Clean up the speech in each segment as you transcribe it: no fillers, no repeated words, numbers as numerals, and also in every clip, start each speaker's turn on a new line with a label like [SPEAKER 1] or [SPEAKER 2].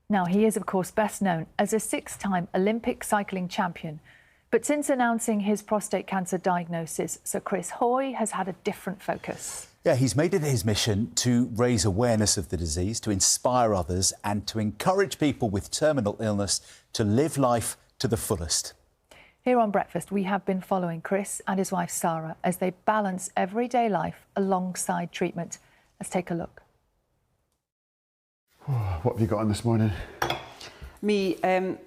[SPEAKER 1] Now, he is, of course, best known as a 6-time Olympic cycling champion. But since announcing his prostate cancer diagnosis, Sir Chris Hoy has had a different focus.
[SPEAKER 2] Yeah, he's made it his mission to raise awareness of the disease, to inspire others and to encourage people with terminal illness to live life to the fullest.
[SPEAKER 1] Here on Breakfast, we have been following Chris and his wife Sarah as they balance everyday life alongside treatment. Let's take a look.
[SPEAKER 3] What have you got on this morning?
[SPEAKER 4] Me, I'm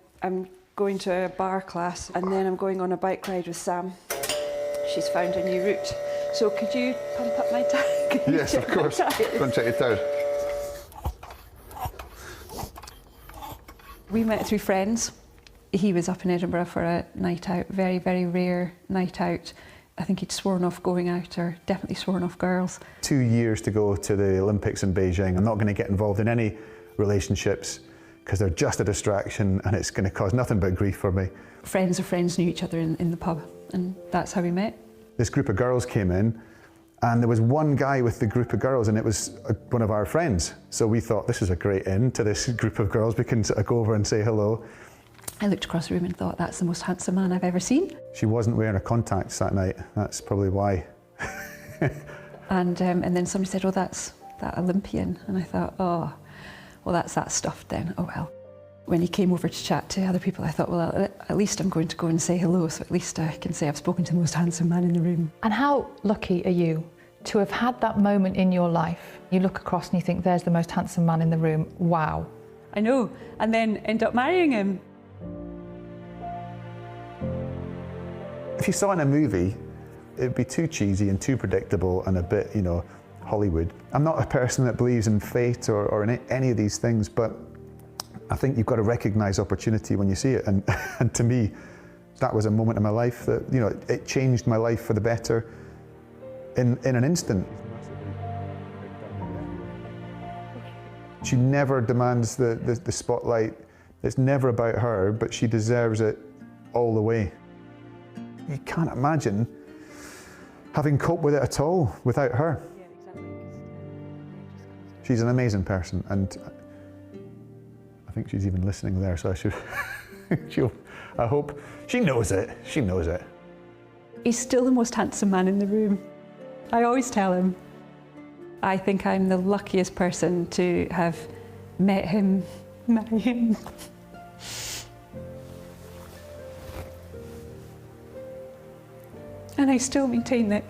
[SPEAKER 4] going to a bar class and then I'm going on a bike ride with Sam. She's found a new route. So could you pump up my tank?
[SPEAKER 3] Yes, of course. Go and check it out.
[SPEAKER 4] We met through friends. He was up in Edinburgh for a night out, very, very rare night out. I think he'd sworn off going out, or definitely sworn off girls.
[SPEAKER 3] 2 years to go to the Olympics in Beijing. I'm not going to get involved in any relationships because they're just a distraction and it's going to cause nothing but grief for me.
[SPEAKER 4] Friends of friends knew each other in the pub, and that's how we met.
[SPEAKER 3] This group of girls came in and there was one guy with the group of girls and it was one of our friends. So we thought, this is a great in to this group of girls. We can sort of go over and say hello.
[SPEAKER 4] I looked across the room and thought, that's the most handsome man I've ever seen.
[SPEAKER 3] She wasn't wearing her contacts that night. That's probably why.
[SPEAKER 4] And then somebody said, oh, that's that Olympian. And I thought, oh, well, that's that stuff then. Oh, well. When he came over to chat to other people, I thought, well, at least I'm going to go and say hello, so at least I can say I've spoken to the most handsome man in the room.
[SPEAKER 1] And how lucky are you to have had that moment in your life? You look across and you think, there's the most handsome man in the room. Wow.
[SPEAKER 4] I know. And then end up marrying him.
[SPEAKER 3] If you saw in a movie, it'd be too cheesy and too predictable and a bit, you know, Hollywood. I'm not a person that believes in fate or in any of these things, but I think you've got to recognise opportunity when you see it. And to me, that was a moment in my life that, you know, it changed my life for the better in an instant. She never demands the spotlight. It's never about her, but she deserves it all the way. You can't imagine having coped with it at all without her.
[SPEAKER 4] Yeah, exactly.
[SPEAKER 3] She's an amazing person, and I think she's even listening there, so I should, I hope, she knows it, she knows it.
[SPEAKER 4] He's still the most handsome man in the room. I always tell him. I think I'm the luckiest person to have met him, marry him. And I still maintain that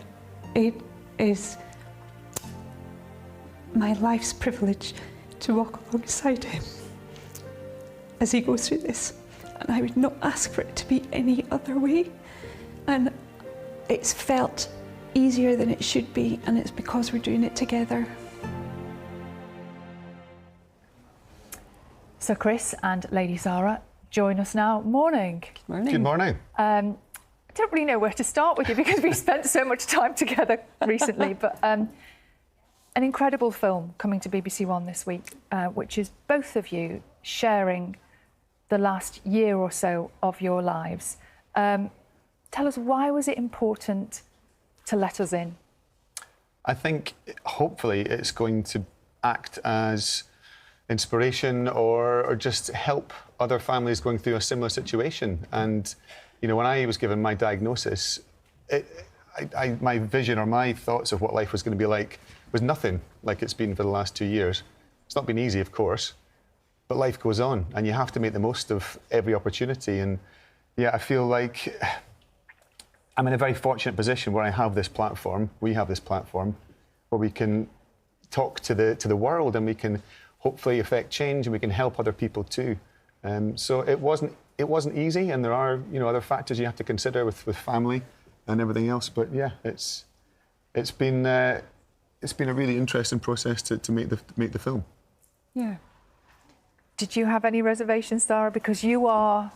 [SPEAKER 4] it is my life's privilege to walk alongside him as he goes through this. And I would not ask for it to be any other way. And it's felt easier than it should be, and it's because we're doing it together.
[SPEAKER 1] So Chris and Lady Sarra join us now. Morning.
[SPEAKER 4] Good morning.
[SPEAKER 5] Good morning.
[SPEAKER 1] I don't really know where to start with you because we've spent so much time together recently, but an incredible film coming to BBC One this week, which is both of you sharing the last year or so of your lives. Tell us, why was it important to let us in?
[SPEAKER 5] I think hopefully it's going to act as inspiration or just help other families going through a similar situation. And you know, when I was given my diagnosis, my vision or my thoughts of what life was going to be like was nothing like it's been for the last 2 years. It's not been easy, of course, but life goes on and you have to make the most of every opportunity. And yeah, I feel like I'm in a very fortunate position where I have this platform, we have this platform, where we can talk to the world and we can hopefully affect change and we can help other people too. So it wasn't easy, and there are, you know, other factors you have to consider with family and everything else. But yeah, it's been a really interesting process to make the film.
[SPEAKER 4] Yeah.
[SPEAKER 1] Did you have any reservations, Sarah? Because you are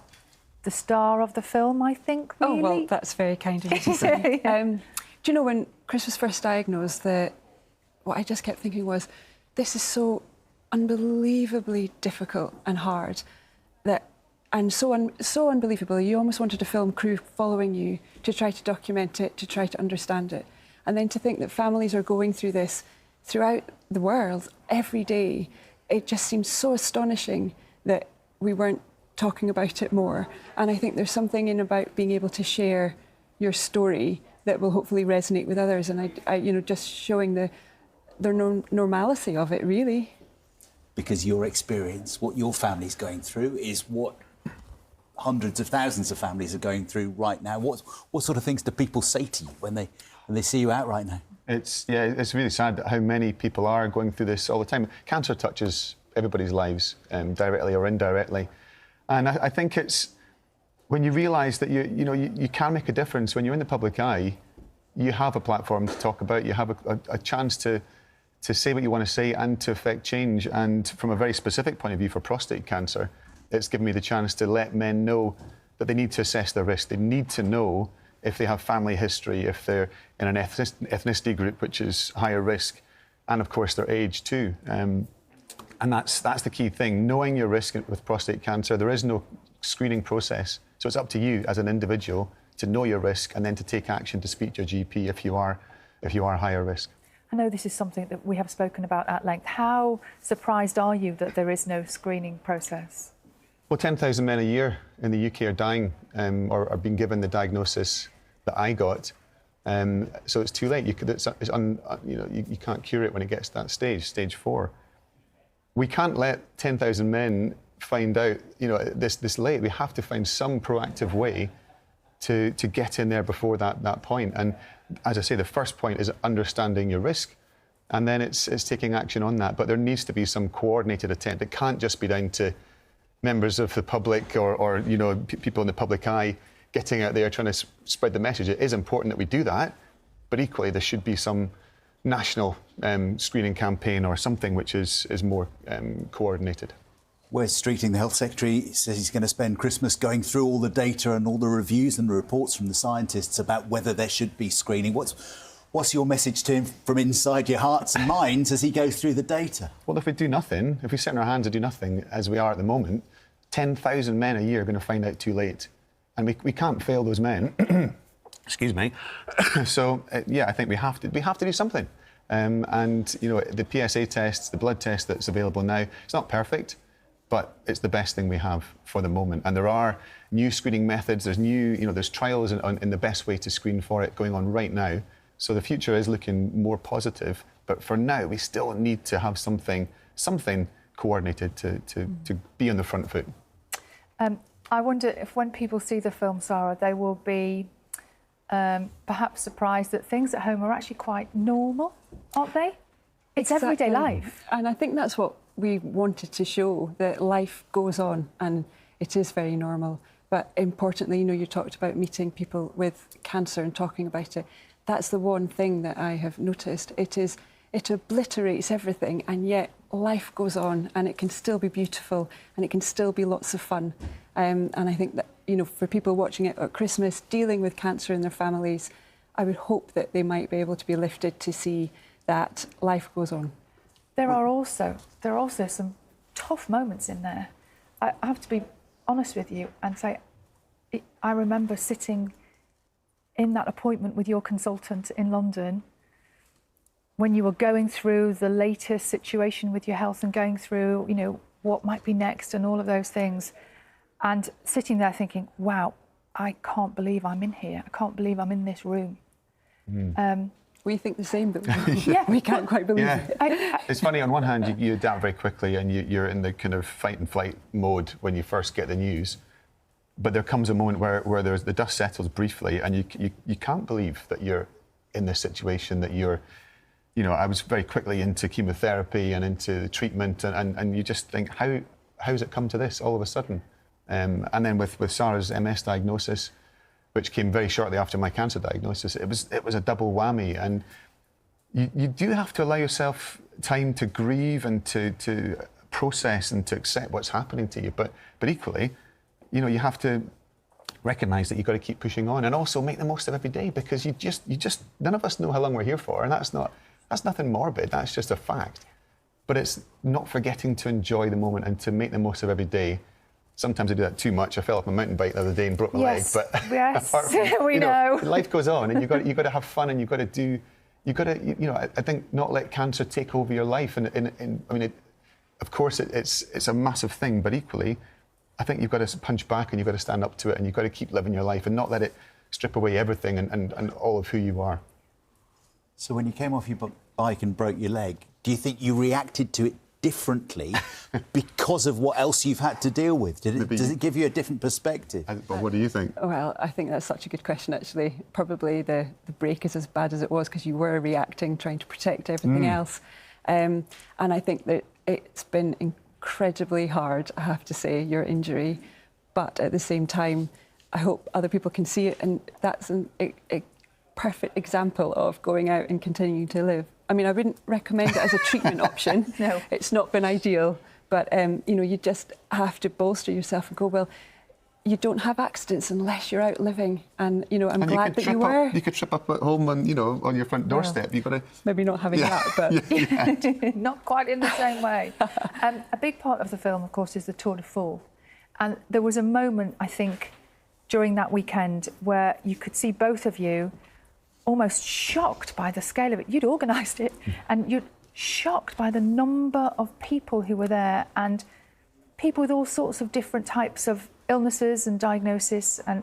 [SPEAKER 1] the star of the film, I think, really?
[SPEAKER 4] Oh, well, that's very kind of you to say. Do you know, when Chris was first diagnosed, what I just kept thinking was, this is so unbelievably difficult and hard, and so unbelievable, you almost wanted a film crew following you to try to document it, to try to understand it. And then to think that families are going through this throughout the world every day, it just seems so astonishing that we weren't talking about it more. And I think there's something in about being able to share your story that will hopefully resonate with others. And I just showing the normalcy of it, really.
[SPEAKER 2] Because your experience, what your family's going through, is what hundreds of thousands of families are going through right now. What sort of things do people say to you when they see you out right now?
[SPEAKER 5] It's really sad how many people are going through this all the time. Cancer touches everybody's lives, directly or indirectly. And I think it's when you realise that you can make a difference when you're in the public eye. You have a platform to talk about. You have a chance to say what you want to say and to affect change. And from a very specific point of view for prostate cancer, it's given me the chance to let men know that they need to assess their risk. They need to know if they have family history, if they're in an ethnicity group which is higher risk, and of course their age too. And that's the key thing. Knowing your risk with prostate cancer, there is no screening process. So it's up to you as an individual to know your risk and then to take action to speak to your GP if you are higher risk.
[SPEAKER 1] I know this is something that we have spoken about at length. How surprised are you that there is no screening process?
[SPEAKER 5] Well, 10,000 men a year in the UK are dying or are being given the diagnosis that I got. So it's too late. You can't cure it when it gets to that stage 4. We can't let 10,000 men find out, this late. We have to find some proactive way to get in there before that point. And as I say, the first point is understanding your risk, and then it's taking action on that. But there needs to be some coordinated attempt. It can't just be down to members of the public or people in the public eye getting out there trying to spread the message. It is important that we do that, but equally there should be some national screening campaign or something which is more coordinated.
[SPEAKER 2] Wes Streeting, the Health Secretary, says he's going to spend Christmas going through all the data and all the reviews and the reports from the scientists about whether there should be screening. What's your message to him from inside your hearts and minds as he goes through the data?
[SPEAKER 5] Well, if we do nothing, if we sit on our hands and do nothing, as we are at the moment, 10,000 men a year are going to find out too late. And we can't fail those men. Excuse me. So, I think we have to do something. The PSA tests, the blood test that's available now, it's not perfect, but it's the best thing we have for the moment. And there are new screening methods. There's trials in the best way to screen for it going on right now. So the future is looking more positive. But for now, we still need to have something coordinated to be on the front foot.
[SPEAKER 1] I wonder if when people see the film, Sarah, they will be perhaps surprised that things at home are actually quite normal, aren't they? It's everyday life.
[SPEAKER 4] And I think that's what we wanted to show, that life goes on and it is very normal. But importantly, you talked about meeting people with cancer and talking about it. That's the one thing that I have noticed. It obliterates everything, and yet life goes on, and it can still be beautiful, and it can still be lots of fun. And I think that, for people watching it at Christmas, dealing with cancer in their families, I would hope that they might be able to be lifted to see that life goes on.
[SPEAKER 1] There are also some tough moments in there. I have to be honest with you and say, I remember sitting in that appointment with your consultant in London when you were going through the latest situation with your health and going through, what might be next and all of those things, and sitting there thinking, wow, I can't believe I'm in here. I can't believe I'm in this room.
[SPEAKER 4] We think the same, but we can't quite believe it.
[SPEAKER 5] It's funny, on one hand, you adapt very quickly and you're in the kind of fight and flight mode when you first get the news. But there comes a moment where the dust settles briefly and you can't believe that you're in this situation, that you're, I was very quickly into chemotherapy and into treatment and you just think, how's it come to this all of a sudden? And then with Sarah's MS diagnosis, which came very shortly after my cancer diagnosis, it was a double whammy. And you do have to allow yourself time to grieve and to process and to accept what's happening to you. But equally, you have to recognise that you've got to keep pushing on and also make the most of every day, because you just none of us know how long we're here for, and that's nothing morbid. That's just a fact. But it's not forgetting to enjoy the moment and to make the most of every day. Sometimes I do that too much. I fell off my mountain bike the other day and broke my leg. But
[SPEAKER 1] yes,
[SPEAKER 5] we know. Life goes on, and you've got to have fun, and I think not let cancer take over your life. And of course, it's a massive thing, but equally, I think you've got to punch back and you've got to stand up to it and you've got to keep living your life and not let it strip away everything and all of who you are.
[SPEAKER 2] So when you came off your bike and broke your leg, do you think you reacted to it differently because of what else you've had to deal with? Does it give you a different perspective?
[SPEAKER 5] Well, what do you think?
[SPEAKER 4] Well, I think that's such a good question, actually. Probably the break is as bad as it was because you were reacting, trying to protect everything else. And I think that it's been incredibly hard, I have to say, your injury. But at the same time, I hope other people can see it. And that's a perfect example of going out and continuing to live. I mean, I wouldn't recommend it as a treatment option.
[SPEAKER 1] No.
[SPEAKER 4] It's not been ideal. But, you know, you just have to bolster yourself and go, well, you don't have accidents unless you're out living. And, you know, I'm glad that you were.
[SPEAKER 5] You could trip up at home and, you know, on your front doorstep.
[SPEAKER 4] Well,
[SPEAKER 5] You've got to...
[SPEAKER 4] Maybe not having that, but...
[SPEAKER 1] Not quite in the same way. A big part of the film, of course, is the Tour de Force. And there was a moment, I think, during that weekend where you could see both of you almost shocked by the scale of it. You'd organised it, and you're shocked by the number of people who were there, and people with all sorts of different types of illnesses and diagnosis, and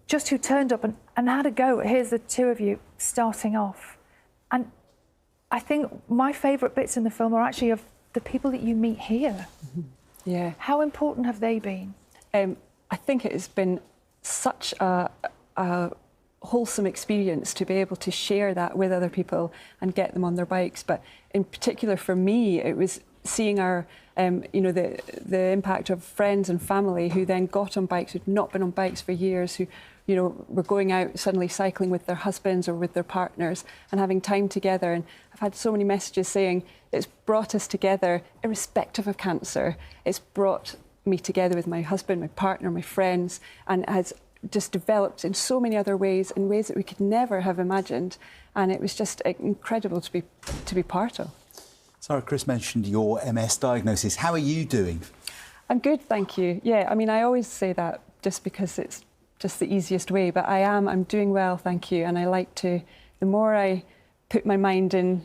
[SPEAKER 1] just who turned up and had a go. Here's the two of you starting off. And I think my favourite bits in the film are actually of the people that you meet here.
[SPEAKER 4] Yeah.
[SPEAKER 1] How important have they been?
[SPEAKER 4] I think it has been such a wholesome experience to be able to share that with other people and get them on their bikes. But in particular for me, it was seeing our, you know, the impact of friends and family who then got on bikes, who'd not been on bikes for years, who, you know, were going out suddenly cycling with their husbands or with their partners and having time together. And I've had so many messages saying it's brought us together irrespective of cancer. It's brought me together with my husband, my partner, my friends, and has just developed in so many other ways, in ways that we could never have imagined. And it was just incredible to be part of.
[SPEAKER 2] Sarah, Chris mentioned your MS diagnosis. How are you doing?
[SPEAKER 4] I'm good, thank you. Yeah, I mean, I always say that just because it's just the easiest way, but I'm doing well, thank you. And I like to, the more I put my mind in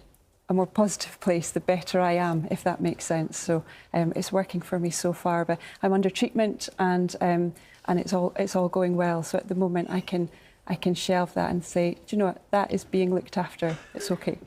[SPEAKER 4] a more positive place, the better I am, if that makes sense. So it's working for me so far, but I'm under treatment and it's all going well. So at the moment I can shelve that and say, do you know what, that is being looked after. It's okay.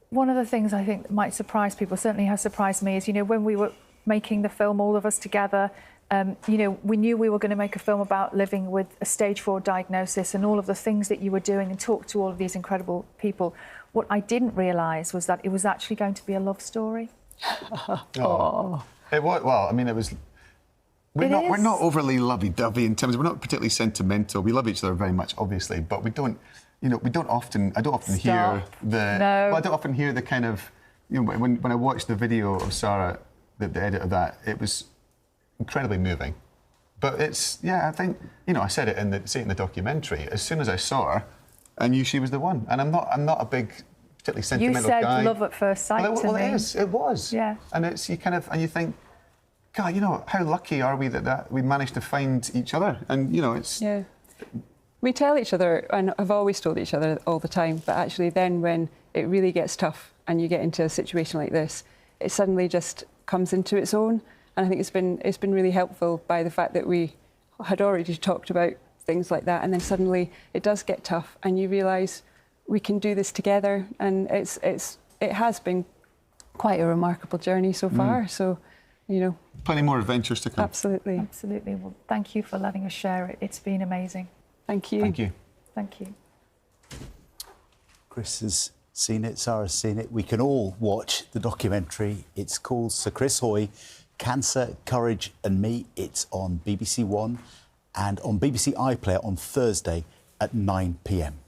[SPEAKER 1] One of the things I think that might surprise people, certainly has surprised me, is, you know, when we were making the film, all of us together, you know, we knew we were going to make a film about living with a stage 4 diagnosis and all of the things that you were doing and talk to all of these incredible people. What I didn't realise was that it was actually going to be a love story.
[SPEAKER 5] Oh. It was, well, I mean, it was... We're not overly lovey-dovey in terms of, we're not particularly sentimental. We love each other very much, obviously, but we don't, you know, I don't often hear the...
[SPEAKER 1] No.
[SPEAKER 5] Well, I don't often hear the kind of, you know, when I watched the video of Sarah, the edit of that, it was incredibly moving. But it's, yeah, I think, you know, I said it in the documentary. As soon as I saw her, I knew she was the one. And I'm not a big, particularly sentimental guy.
[SPEAKER 1] You said love at first sight to me.
[SPEAKER 5] It was.
[SPEAKER 1] Yeah.
[SPEAKER 5] And it's, you kind of, and you think, God, you know, how lucky are we that we managed to find each other? And, you know, it's...
[SPEAKER 4] Yeah. We tell each other, and I've always told each other all the time, but actually then when it really gets tough and you get into a situation like this, it suddenly just comes into its own. And I think it's been really helpful by the fact that we had already talked about things like that, and then suddenly it does get tough and you realise we can do this together, and it has been quite a remarkable journey so far. So, you know,
[SPEAKER 5] plenty more adventures to come.
[SPEAKER 4] Absolutely.
[SPEAKER 1] Absolutely. Well, thank you for letting us share it. It's been amazing.
[SPEAKER 4] Thank you.
[SPEAKER 5] Thank you.
[SPEAKER 1] Thank you.
[SPEAKER 2] Chris has seen it, Sarah's seen it. We can all watch the documentary. It's called Sir Chris Hoy, Cancer, Courage and Me. It's on BBC One and on BBC iPlayer on Thursday at 9 p.m.